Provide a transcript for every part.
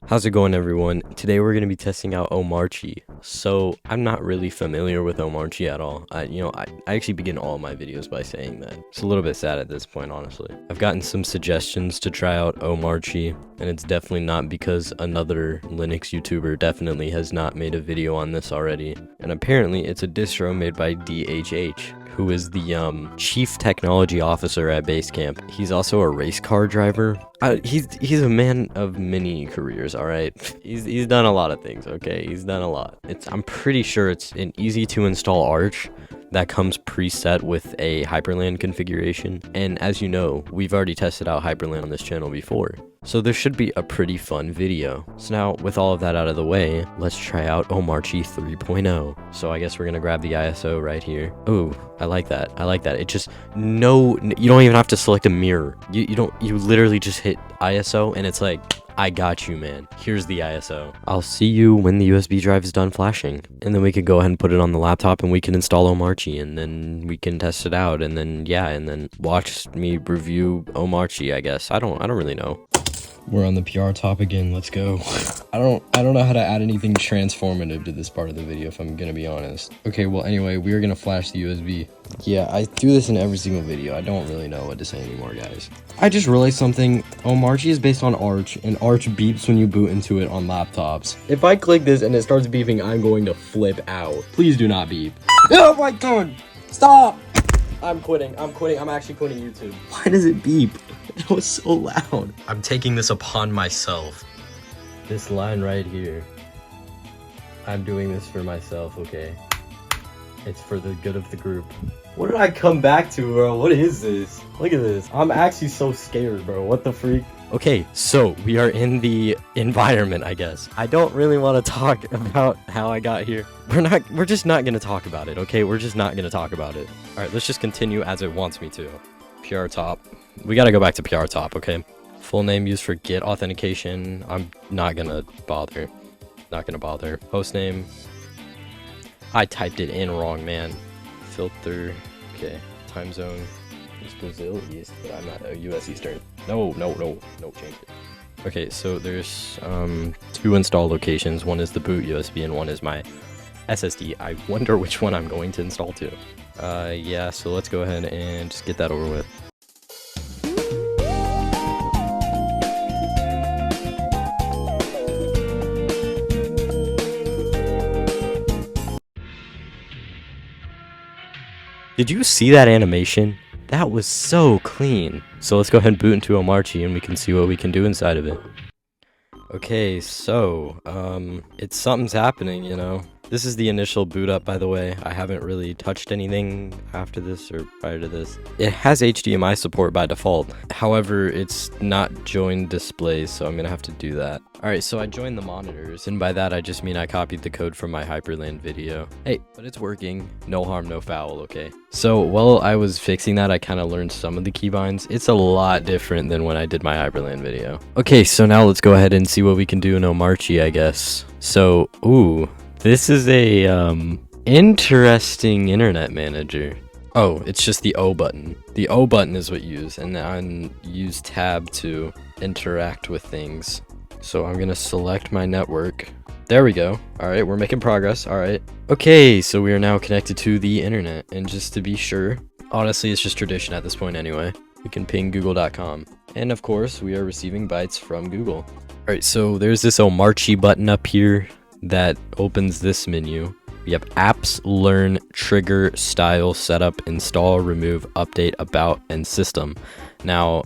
How's it going, everyone? Today we're going to be testing out Omarchy. So I'm not really familiar with Omarchy at all. I actually begin all my videos by saying that. It's a little bit sad at this point, honestly. I've gotten some suggestions to try out Omarchy, and it's definitely not because another Linux YouTuber definitely has not made a video on this already. And apparently it's a distro made by DHH, who is the chief technology officer at Basecamp. He's also a race car driver. He's a man of many careers, all right? He's done a lot of things, okay? He's done a lot. I'm pretty sure it's an easy to install Arch that comes preset with a Hyprland configuration. And as you know, we've already tested out Hyprland on this channel before. So this should be a pretty fun video. So now, with all of that out of the way, let's try out Omarchy 3.0. So I guess we're gonna grab the ISO right here. Oh, I like that. I like that. It just, you don't even have to select a mirror. You literally just hit ISO and it's like, I got you, man. Here's the ISO. I'll see you when the USB drive is done flashing. And then we can go ahead and put it on the laptop and we can install Omarchy and then we can test it out and then, yeah, and then watch me review Omarchy, I guess. I don't really know. We're on the PR top again. Let's go. I don't know how to add anything transformative to this part of the video, if I'm gonna be honest. Okay, well, anyway, we're gonna flash the USB. Yeah, I do this in every single video. I don't really know what to say anymore, guys. I just realized something. Omarchy is based on Arch, and Arch beeps when you boot into it on laptops. If I click this and it starts beeping, I'm going to flip out. Please do not beep. Oh my god! Stop! I'm quitting. I'm actually quitting YouTube. Why does it beep? It was so loud. I'm taking this upon myself. This line right here. I'm doing this for myself, okay? It's for the good of the group. What did I come back to, bro? What is this? Look at this. I'm actually so scared, bro. What the freak? Okay, so we are in the environment, I guess. I don't really want to talk about how I got here. We're just not going to talk about it, okay? We're just not going to talk about it. All right, let's just continue as it wants me to. PR top. We got to go back to PR top, okay? Full name used for Git authentication. I'm not going to bother. Not going to bother. Host name. I typed it in wrong, man. Filter. Okay. Time zone. It's Brazil East, but I'm not US Eastern. No, change it. Okay, so there's 2 install locations. One is the boot USB and one is my SSD. I wonder which one I'm going to install to. Yeah, so let's go ahead and just get that over with. Did you see that animation? That was so clean. So let's go ahead and boot into Omarchy and we can see what we can do inside of it. Okay, so, something's happening, you know. This is the initial boot up, by the way. I haven't really touched anything after this or prior to this. It has HDMI support by default. However, it's not joined displays, so I'm gonna have to do that. Alright, so I joined the monitors, and by that I just mean I copied the code from my Hyprland video. Hey, but it's working. No harm, no foul, okay? So, while I was fixing that, I kind of learned some of the keybinds. It's a lot different than when I did my Hyprland video. Okay, so now let's go ahead and see what we can do in Omarchy, I guess. So, ooh. This is a, interesting internet manager. Oh, it's just the O button. The O button is what you use, and then use tab to interact with things. So I'm gonna select my network. There we go. Alright, we're making progress. Alright. Okay, so we are now connected to the internet, and just to be sure, honestly, it's just tradition at this point anyway. We can ping google.com. And of course, we are receiving bytes from Google. Alright, so there's this Omarchy button up here that opens this menu. We have apps, learn, trigger, style, setup, install, remove, update, about, and system. Now,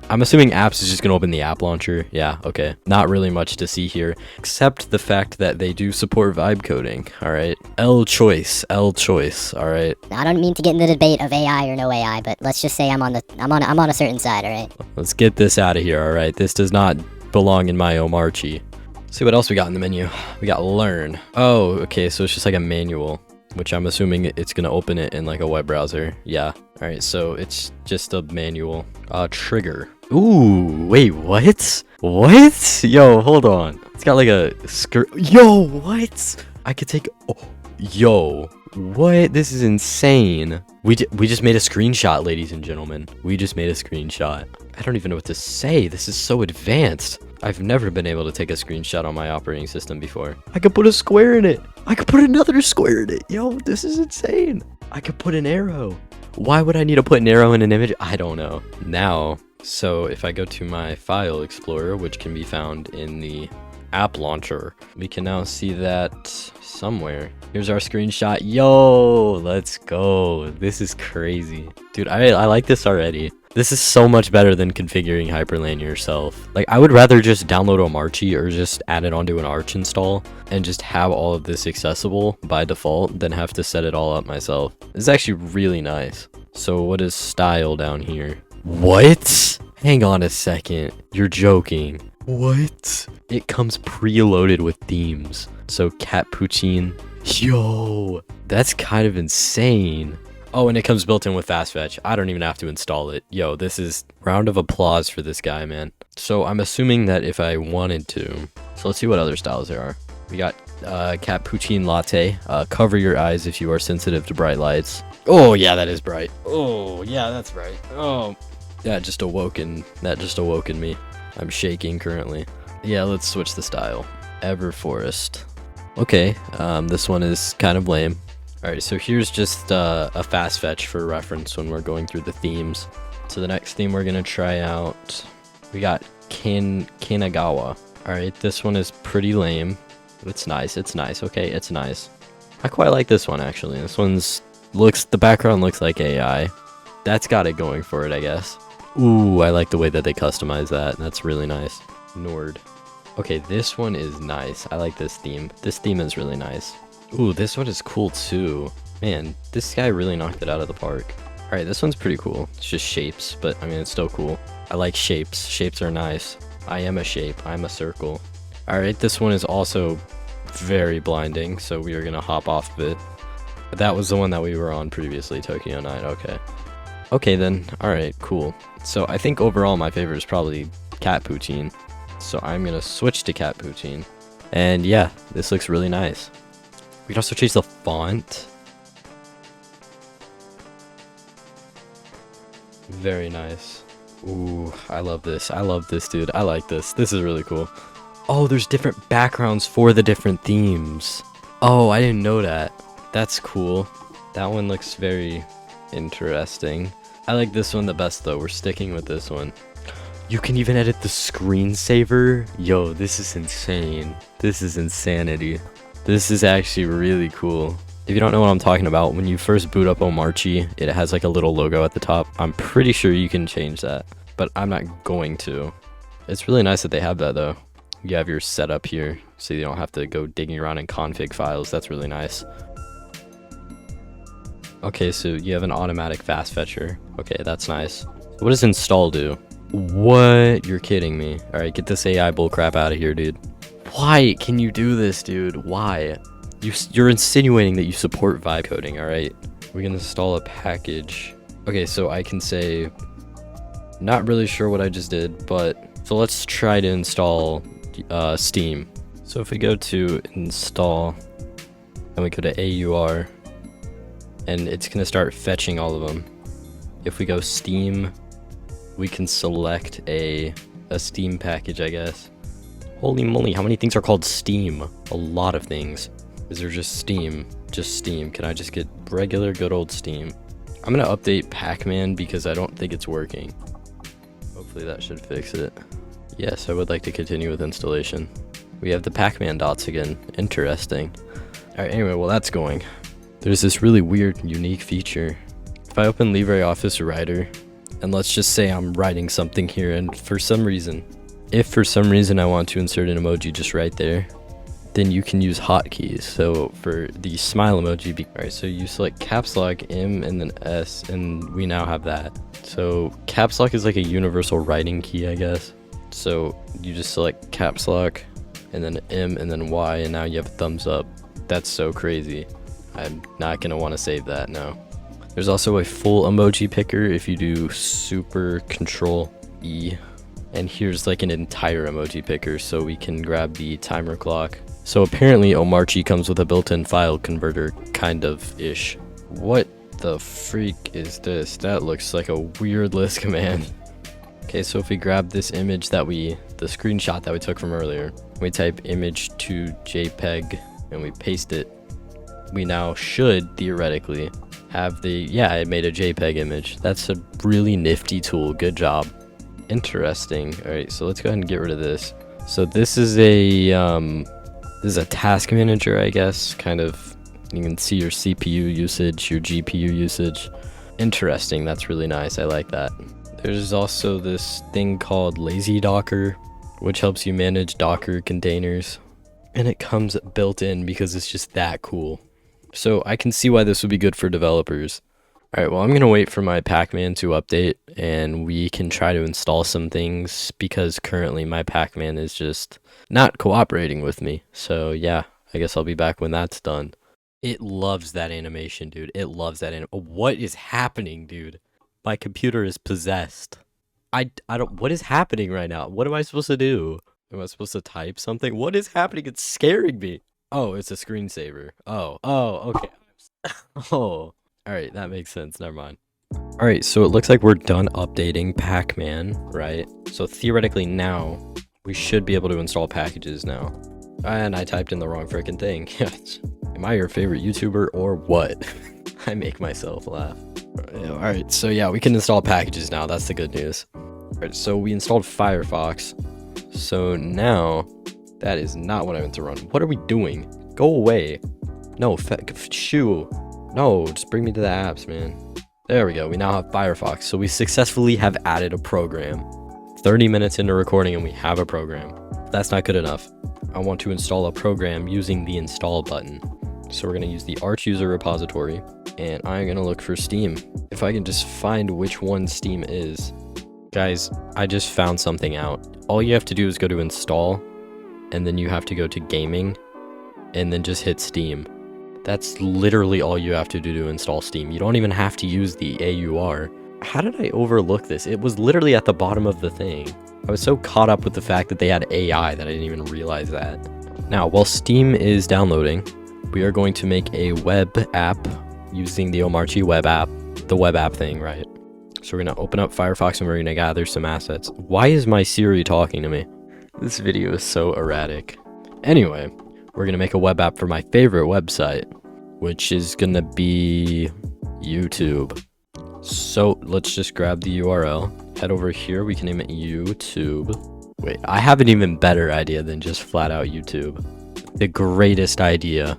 I'm assuming apps is just gonna open the app launcher. Yeah, okay. Not really much to see here, except the fact that they do support vibe coding. All right. L choice, all right. I don't mean to get into the debate of AI or no AI, but let's just say I'm on a certain side, all right? Let's get this out of here, all right? This does not belong in my Omarchy. See what else we got in the menu. We got learn. Oh, okay, so it's just like a manual, which I'm assuming it's gonna open it in like a web browser. Yeah. All right, so it's just a manual. Trigger. Ooh, wait, what? What? Yo, hold on. It's got like a skirt. Yo, what? I could take. Oh, yo, what? This is insane. We just made a screenshot, ladies and gentlemen. We just made a screenshot. I don't even know what to say. This is so advanced. I've never been able to take a screenshot on my operating system before. I could put a square in it. I could put another square in it. Yo, this is insane. I could put an arrow. Why would I need to put an arrow in an image? I don't know. Now, so if I go to my file explorer, which can be found in the app launcher, we can now see that somewhere. Here's our screenshot. Yo, let's go. This is crazy. Dude, I like this already. This is so much better than configuring Hyprland yourself. Like, I would rather just download Omarchy or just add it onto an Arch install and just have all of this accessible by default than have to set it all up myself. This is actually really nice. So what is style down here? What? Hang on a second. You're joking. What? It comes preloaded with themes. So cat poutine. Yo, that's kind of insane. Oh, and it comes built in with fast fetch. I don't even have to install it. Yo, this is round of applause for this guy, man. So I'm assuming that if I wanted to, so let's see what other styles there are. We got cat poutine latte. Cover your eyes if you are sensitive to bright lights. Oh yeah, that is bright. Oh yeah, that's bright. Oh, that just awoken me. I'm shaking currently. Yeah, let's switch the style. Everforest. Okay, this one is kind of lame. Alright, so here's just a fast fetch for reference when we're going through the themes. So the next theme we're gonna try out, we got Kanagawa. Alright, this one is pretty lame. It's nice, okay, it's nice. I quite like this one actually. This one's the background looks like AI. That's got it going for it, I guess. Ooh, I like the way that they customize that. That's really nice. Nord. Okay, this one is nice. I like this theme. This theme is really nice. Ooh, this one is cool too. Man, this guy really knocked it out of the park. Alright, this one's pretty cool. It's just shapes, but I mean, it's still cool. I like shapes. Shapes are nice. I am a shape. I'm a circle. Alright, this one is also very blinding, so we are gonna hop off of it. But that was the one that we were on previously, Tokyo Night. Okay. Okay then. Alright, cool. So I think overall my favorite is probably cat poutine. So I'm gonna switch to cat poutine. And yeah, this looks really nice. We can also change the font. Very nice. Ooh, I love this. I love this, dude. I like this. This is really cool. Oh, there's different backgrounds for the different themes. Oh, I didn't know that. That's cool. That one looks very interesting. I like this one the best, though. We're sticking with this one. You can even edit the screensaver. Yo, this is insane. This is insanity. This is actually really cool. If you don't know what I'm talking about, when you first boot up Omarchy, it has like a little logo at the top. I'm pretty sure you can change that, but I'm not going to. It's really nice that they have that though. You have your setup here, so you don't have to go digging around in config files. That's really nice. Okay, so you have an automatic fast fetcher. Okay, that's nice. What does install do? What? You're kidding me. All right, get this AI bullcrap out of here, dude. Why can you do this, dude? Why? You're insinuating that you support vibe coding, alright? We can install a package. Okay, so I can say, not really sure what I just did, but, so let's try to install Steam. So if we go to install, and we go to AUR, and it's gonna start fetching all of them. If we go Steam, we can select a Steam package, I guess. Holy moly, how many things are called Steam? A lot of things. Is there just Steam? Just Steam. Can I just get regular good old Steam? I'm gonna update Pac-Man because I don't think it's working. Hopefully that should fix it. Yes, I would like to continue with installation. We have the Pac-Man dots again. Interesting. Alright, anyway, well that's going. There's this really weird, unique feature. If I open LibreOffice Writer, and let's just say I'm writing something here, and for some reason, if for some reason I want to insert an emoji just right there, then you can use hotkeys. So for the smile emoji, alright, so you select caps lock, M, and then S, and we now have that. So caps lock is like a universal writing key, I guess. So you just select caps lock, and then M, and then Y, and now you have a thumbs up. That's so crazy. I'm not gonna want to save that, no. There's also a full emoji picker if you do super control E. And here's like an entire emoji picker, so we can grab the timer clock. So apparently Omarchy comes with a built-in file converter, kind of ish. What the freak is this? That looks like a weird list command. Okay, so if we grab this image that we the screenshot that we took from earlier. We type image to JPEG and we paste it. We now should theoretically have yeah, it made a JPEG image. That's a really nifty tool. Good job. Interesting. All right, so let's go ahead and get rid of this. So this is a task manager, I guess. Kind of, you can see your CPU usage, your GPU usage. Interesting. That's really nice. I like that. There's also this thing called Lazy Docker, which helps you manage Docker containers. And it comes built in because it's just that cool. So I can see why this would be good for developers. All right, well, I'm going to wait for my Pacman to update, and we can try to install some things because currently my Pacman is just not cooperating with me. So yeah, I guess I'll be back when that's done. It loves that animation, dude. It loves that what is happening, dude? My computer is possessed. I don't, what is happening right now? What am I supposed to do? Am I supposed to type something? What is happening? It's scaring me. Oh, it's a screensaver. Oh, okay. Oh, all right, that makes sense. Never mind. All right, so it looks like we're done updating Pacman, right? So theoretically now, we should be able to install packages now. And I typed in the wrong freaking thing. Am I your favorite YouTuber or what? I make myself laugh. All right, so yeah, we can install packages now. That's the good news. All right, so we installed Firefox. So now, that is not what I meant to run. What are we doing? Go away. No, shoo. No, just bring me to the apps, man. There we go. We now have Firefox. So we successfully have added a program. 30 minutes into recording and we have a program. That's not good enough. I want to install a program using the install button. So we're going to use the Arch user repository and I'm going to look for Steam. If I can just find which one Steam is. Guys, I just found something out. All you have to do is go to install and then you have to go to gaming and then just hit Steam. That's literally all you have to do to install Steam. You don't even have to use the AUR. How did I overlook this? It was literally at the bottom of the thing. I was so caught up with the fact that they had AI that I didn't even realize that. Now, while Steam is downloading, we are going to make a web app using the Omarchy web app, the web app thing, right? So we're going to open up Firefox and we're going to gather some assets. Why is my Siri talking to me? This video is so erratic. Anyway, we're going to make a web app for my favorite website, which is going to be YouTube. So let's just grab the URL, head over here. We can name it YouTube. Wait, I have an even better idea than just flat out YouTube. The greatest idea,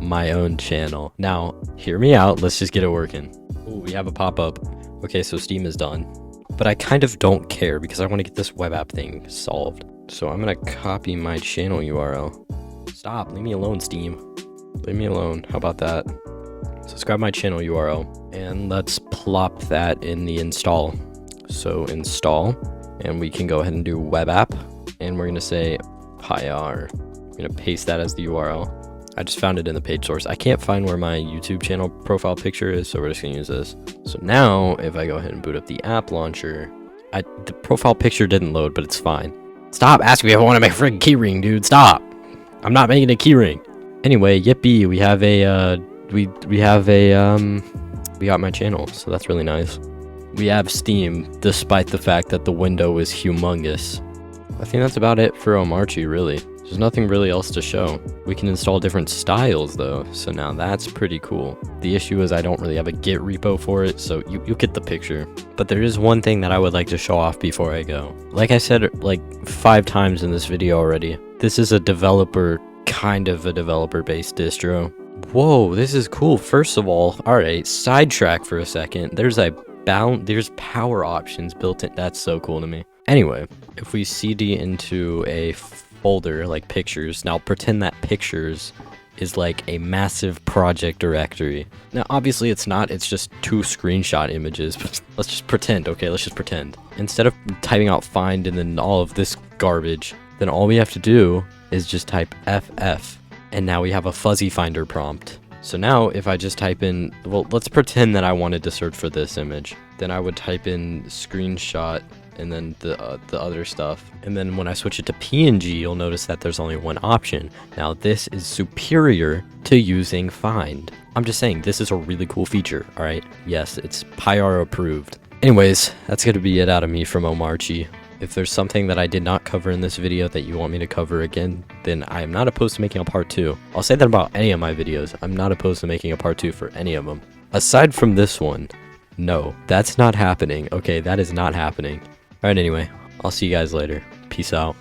my own channel. Now, hear me out. Let's just get it working. Oh, we have a pop-up. Okay, so Steam is done, but I kind of don't care because I want to get this web app thing solved. So I'm going to copy my channel URL. Stop, leave me alone, Steam. Leave me alone. How about that? So let's grab my channel URL and let's plop that in the install. So install, and we can go ahead and do web app, and we're going to say pyr. I'm going to paste that as the URL. I just found it in the page source. I can't find where my YouTube channel profile picture is, so we're just going to use this. So now, if I go ahead and boot up the app launcher, the profile picture didn't load, but it's fine. Stop asking me if I want to make a freaking keyring, dude. Stop. I'm not making a keyring. Anyway, yippee, we have a, we got my channel, so that's really nice. We have Steam, despite the fact that the window is humongous. I think that's about it for Omarchy, really. There's nothing really else to show. We can install different styles though, so now that's pretty cool. The issue is I don't really have a Git repo for it, so you get the picture. But there is one thing that I would like to show off before I go. Like I said like 5 times in this video already, this is a developer, kind of a developer-based distro. Whoa, this is cool. First of all, alright, sidetrack for a second. There's power options built in. That's so cool to me. Anyway, if we cd into a folder like pictures, now pretend that pictures is like a massive project directory. Now obviously it's not, it's just 2 screenshot images, but let's just pretend, okay, let's just pretend. Instead of typing out find and then all of this garbage, then all we have to do is just type ff, and now we have a fuzzy finder prompt. So now if I just type in, well, let's pretend that I wanted to search for this image, then I would type in screenshot and then the other stuff. And then when I switch it to PNG, you'll notice that there's only one option. Now this is superior to using find. I'm just saying, this is a really cool feature, alright? Yes, it's pyr approved. Anyways, that's gonna be it out of me from Omarchy. If there's something that I did not cover in this video that you want me to cover again, then I am not opposed to making a part 2. I'll say that about any of my videos. I'm not opposed to making a part 2 for any of them. Aside from this one, no, that's not happening. Okay, that is not happening. Alright, anyway, I'll see you guys later. Peace out.